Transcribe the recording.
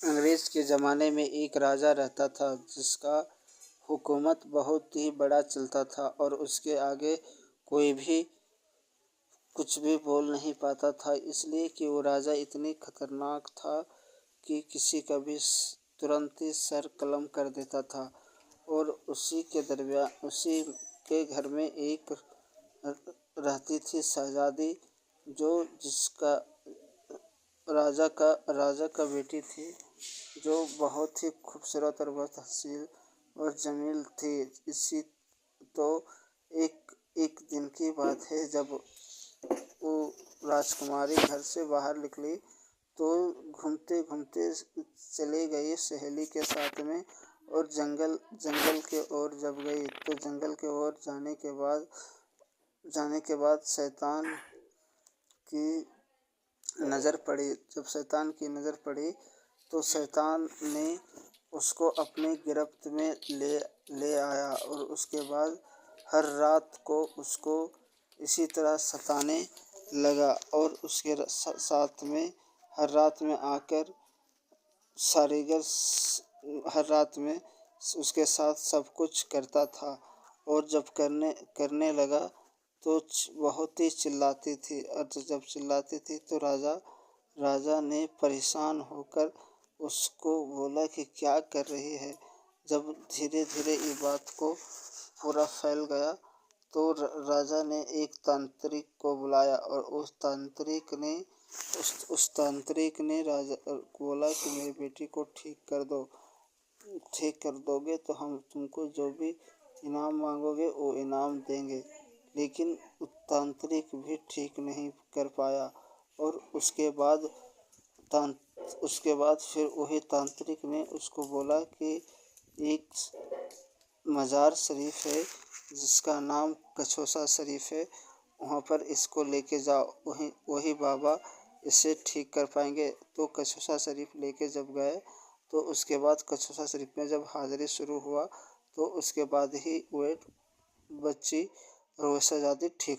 अंग्रेज़ के ज़माने में एक राजा रहता था जिसका हुकूमत बहुत ही बड़ा चलता था और उसके आगे कोई भी कुछ भी बोल नहीं पाता था, इसलिए कि वो राजा इतनी खतरनाक था कि किसी का भी तुरंत ही सर कलम कर देता था। और उसी के घर में एक रहती थी शहजादी, जो जिसका राजा का बेटी थी, जो बहुत ही खूबसूरत और बहुत हसीन और जमील थी। इसी तो एक एक दिन की बात है, जब वो राजकुमारी घर से बाहर निकली तो घूमते घूमते चले गई सहेली के साथ में, और जंगल के ओर जब गई तो जंगल के ओर जाने के बाद शैतान की नज़र पड़ी। जब शैतान की नज़र पड़ी तो शैतान ने उसको अपने गिरफ्त में ले आया और उसके बाद हर रात को उसको इसी तरह सताने लगा और उसके साथ में हर रात में आकर हर रात में उसके साथ सब कुछ करता था। और जब करने लगा तो बहुत ही चिल्लाती थी, और जब चिल्लाती थी तो राजा ने परेशान होकर उसको बोला कि क्या कर रही है। जब धीरे धीरे ये बात को पूरा फैल गया तो राजा ने एक तांत्रिक को बुलाया और उस तांत्रिक ने राजा को बोला कि मेरी बेटी को ठीक कर दोगे तो हम तुमको जो भी इनाम मांगोगे वो इनाम देंगे। लेकिन तांत्रिक भी ठीक नहीं कर पाया। और उसके बाद फिर वही तांत्रिक ने उसको बोला कि एक मज़ार शरीफ है जिसका नाम कछोसा शरीफ है, वहाँ पर इसको लेके जाओ, वही बाबा इसे ठीक कर पाएंगे। तो कछोसा शरीफ लेके जब गए तो उसके बाद कछोसा शरीफ में जब हाज़िरी शुरू हुआ तो उसके बाद ही वो बच्ची और वो शहज़ादी ठीक हो